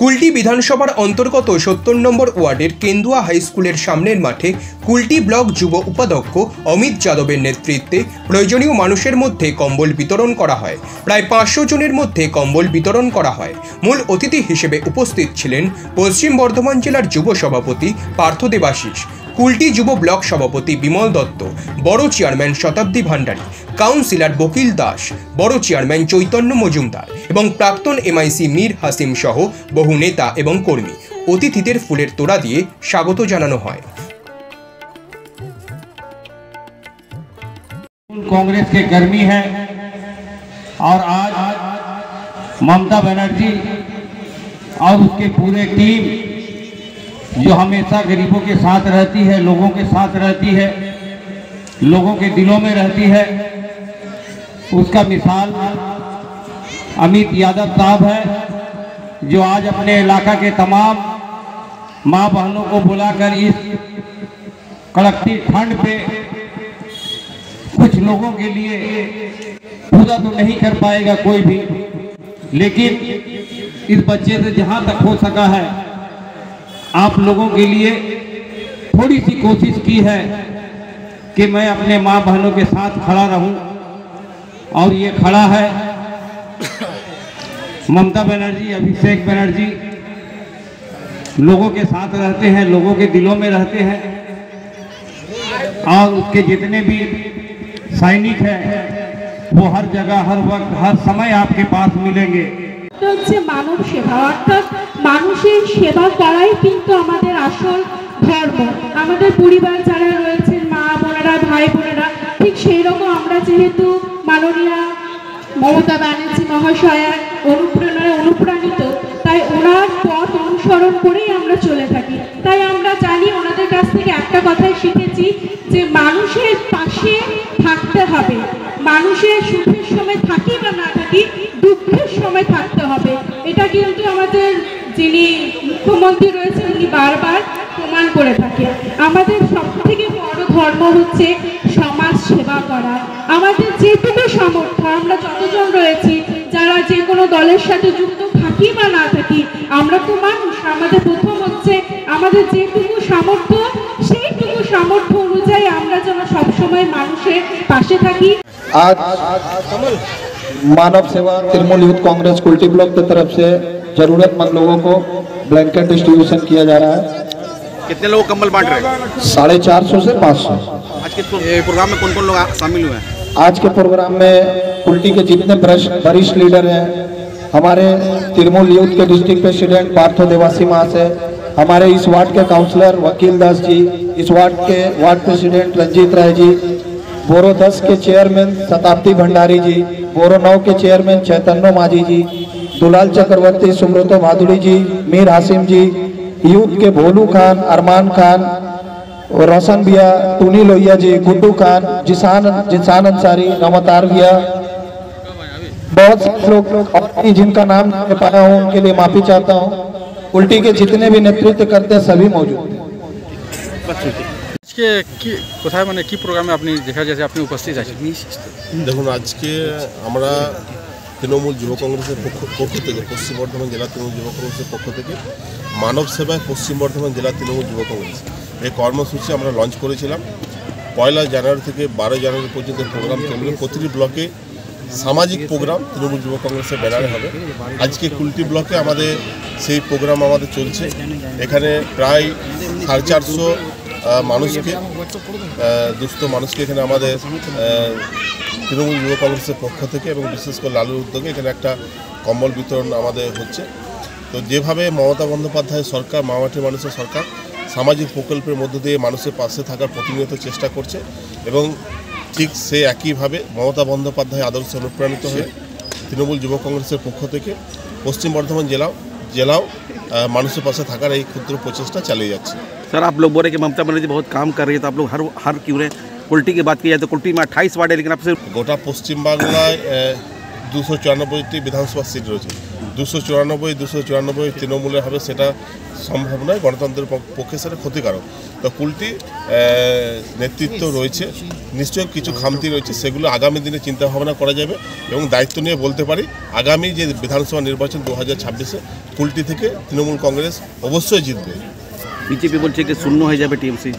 কুলটি বিধানসভার অন্তর্গত ৭০ নম্বর ওয়ার্ডের কেন্দুয়া হাই স্কুলের সামনের মাঠে কুলটি ব্লক যুব উপাধ্যক্ষ অমিত যাদবের নেতৃত্বে প্রয়োজনীয় মানুষের মধ্যে কম্বল বিতরণ করা হয়। প্রায় ৫০০ জনের মধ্যে কম্বল বিতরণ করা হয়। মূল অতিথি হিসেবে উপস্থিত ছিলেন পশ্চিম বর্ধমান জেলার যুব সভাপতি পার্থ দেবাশিস, কুলটি যুব ব্লক সভাপতি বিমল দত্ত, বড় চেয়ারম্যান শতাব্দী ভান্ডারী, কাউন্সিলর বকিল দাস, বড় চেয়ারম্যান চৈতন্য মজুমদার এবং প্রাক্তন এমআইসি মীর হাসিম সহ বহু নেতা এবং কর্মী। অতিথিদের ফুলের তোড়া দিয়ে স্বাগত জানানো হয়। कांग्रेस के कर्मी हैं और आज ममता बनर्जी और उसके पूरे टीम जो हमेशा गरीबों के साथ रहती है, लोगों के साथ रहती है, लोगों के दिलों में रहती है, उसका मिसाल अमित यादव साहब है, जो आज अपने इलाका के तमाम माँ बहनों को बुलाकर इस कड़कती ठंड पे कुछ लोगों के लिए पूरा तो नहीं कर पाएगा कोई भी, लेकिन इस बच्चे से जहाँ तक हो सका है आप लोगों के लिए थोड़ी सी कोशिश की है कि मैं अपने माँ बहनों के साथ खड़ा रहूं। और ये खड़ा है ममता बनर्जी, अभिषेक बनर्जी लोगों के साथ रहते हैं, लोगों के दिलों में रहते हैं और उसके जितने भी सैनिक हैं वो हर जगह, हर वक्त, हर समय आपके पास मिलेंगे। मानव सेवा अर्थात মানুষের সেবা করাই কিন্তু আমাদের আসল ধর্ম। আমাদের পরিবার যারা রয়েছেন, মা বোনেরা, ভাই বোনেরা, ঠিক সেই রকম আমরা যেহেতু মাননীয়া মমতা ব্যানার্জি মহাশয়ার অনুপ্রেরণায় অনুপ্রাণিত, তাই ওনার পথ অনুসরণ করেই আমরা চলে থাকি। তাই আমরা জানি, ওনাদের কাছ থেকে একটা কথাই শিখেছি যে মানুষের পাশে থাকতে হবে। মানুষের সুখের সময় থাকি বা না থাকি, দুঃখের সময় থাকতে হবে। এটা কিন্তু আমাদের যিনি মুখ্যমন্ত্রী রয়েছেন উনি বারবার প্রমাণ করে থাকেন। আমাদের সবথেকে বড় ধর্ম হচ্ছে সমাজ সেবা করা। আমাদের যেটুকু সামর্থ্য, আমরা যতজন রয়েছি যারা যে কোনো দলের সাথে যুক্ত থাকি বা না থাকি, আমরা তো মানুষ। আমাদের প্রথম হচ্ছে আমাদের যেটুকু সামর্থ্য, সেইটুকু সামর্থ্য অনুযায়ী আমরা যেন সবসময় মানুষের পাশে থাকি। आज मानव सेवा तृणमूल यूथ कांग्रेस कुल्टी ब्लॉक की तरफ से जरूरतमंद लोगों को ब्लैंकेट डिस्ट्रीब्यूशन किया जा रहा है। कितने लोग कंबल बांट रहे हैं? 450 से 500। आज के प्रोग्राम में कौन कौन लोग शामिल हुए हैं? आज के प्रोग्राम में कुल्टी के जितने वरिष्ठ लीडर हैं, हमारे तृणमूल यूथ के डिस्ट्रिक्ट प्रेसिडेंट पार्थ देवासी महाशय, हमारे इस वार्ड के काउंसलर वकील दास जी, इस वार्ड के वार्ड प्रेसिडेंट रंजीत राय जी, बोरो 10 के चेयरमैन शताब्दी भंडारी जी, बोरो 9 के चेयरमैन चैतन्य माझी जी, दुलाल चक्रवर्ती, सुब्रतो भादुड़ी जी, मीर हासिम जी, यूथ के भोलू खान, अरमान खान, रोशन भैया, टूनी लोहिया जी, गुड्डू खान, जिसान अंसारी, नमतार भैया, बहुत से लोग जिनका नाम नहीं पाया हूँ उनके लिए माफी चाहता हूँ। उल्टी के जितने भी नेतृत्व करते हैं सभी मौजूद। কোথায় মানে কি প্রোগ্রামে আপনি দেখা যাচ্ছে আপনি উপস্থিত আছেন? দেখুন, আজকে আমরা তৃণমূল যুব কংগ্রেসের পক্ষ থেকে, পশ্চিম বর্ধমান জেলা তৃণমূল যুব কংগ্রেসের পক্ষ থেকে মানব সেবায় পশ্চিম বর্ধমান জেলা তৃণমূল যুব কংগ্রেস এই কর্মসূচি আমরা লঞ্চ করেছিলাম। 1 জানুয়ারি থেকে 12 জানুয়ারি পর্যন্ত প্রোগ্রাম চলবে। প্রতিটি ব্লকে সামাজিক প্রোগ্রাম তৃণমূল যুব কংগ্রেসের ব্যানারে হবে। আজকে কুলটি ব্লকে আমাদের সেই প্রোগ্রাম আমাদের চলছে। এখানে প্রায় 450 মানুষকে, দুস্থ মানুষকে এখানে আমাদের তৃণমূল যুব কংগ্রেসের পক্ষ থেকে এবং বিশেষ করে লালুর উদ্যোগে এখানে একটা কম্বল বিতরণ আমাদের হচ্ছে। তো যেভাবে মমতা বন্দ্যোপাধ্যায় সরকার, মামাটি মানুষের সরকার সামাজিক প্রকল্পের মধ্য দিয়ে মানুষের পাশে থাকার প্রতিনিয়ত চেষ্টা করছে, এবং ঠিক সে একইভাবে মমতা বন্দ্যোপাধ্যায় আদর্শে অনুপ্রাণিত হয়ে তৃণমূল যুব কংগ্রেসের পক্ষ থেকে পশ্চিম বর্ধমান জেলাও মানুষের পাশে থাকার এই ক্ষুদ্র প্রচেষ্টা চালিয়ে যাচ্ছে। सर, आप लोग बोल रहे हैं कि ममता बनर्जी बहुत काम कर रही है, तो आप लोग हर क्यों रहे? कुल्टी की बात की जाए तो कुल्टी में 28 वार्ड है, लेकिन आप सिर्फ গোটা পশ্চিমবাংলায় 294টি বিধানসভা সিট রয়েছে। 294 তৃণমূলের হবে, সেটা সম্ভব নয়। গণতন্ত্রের পক্ষে সেটা ক্ষতিকারক। তো কুলটি নেতৃত্ব রয়েছে, নিশ্চয়ই কিছু খামতি রয়েছে, সেগুলো আগামী দিনে চিন্তাভাবনা করা যাবে এবং দায়িত্ব নিয়ে বলতে পারি আগামী যে বিধানসভা নির্বাচন 2026-এ কুলটি থেকে তৃণমূল কংগ্রেস অবশ্যই জিতবে। বিজেপি বলছে কি শূন্য হয়ে যাবে টিএমসি?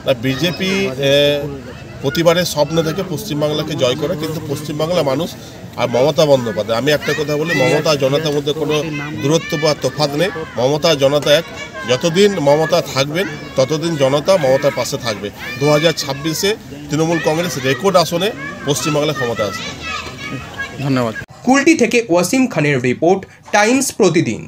না, বিজেপি প্রতিবারের স্বপ্ন থেকে পশ্চিমবাংলাকে জয় করে, কিন্তু পশ্চিমবাংলা মানুষ আর মমতা বন্দ্যোপাধ্যায়, আমি একটা কথা বলি, মমতা জনতার মধ্যে কোনো দূরত্ব বা তফাৎ নেই। মমতা জনতা এক, যতদিন মমতা থাকবেন ততদিন জনতা মমতার পাশে থাকবে। 2026-এ তৃণমূল কংগ্রেস রেকর্ড আসনে পশ্চিমবাংলায় ক্ষমতা আসবে। ধন্যবাদ। কুলটি থেকে ওয়াসিম খানের রিপোর্ট, টাইমস প্রতিদিন।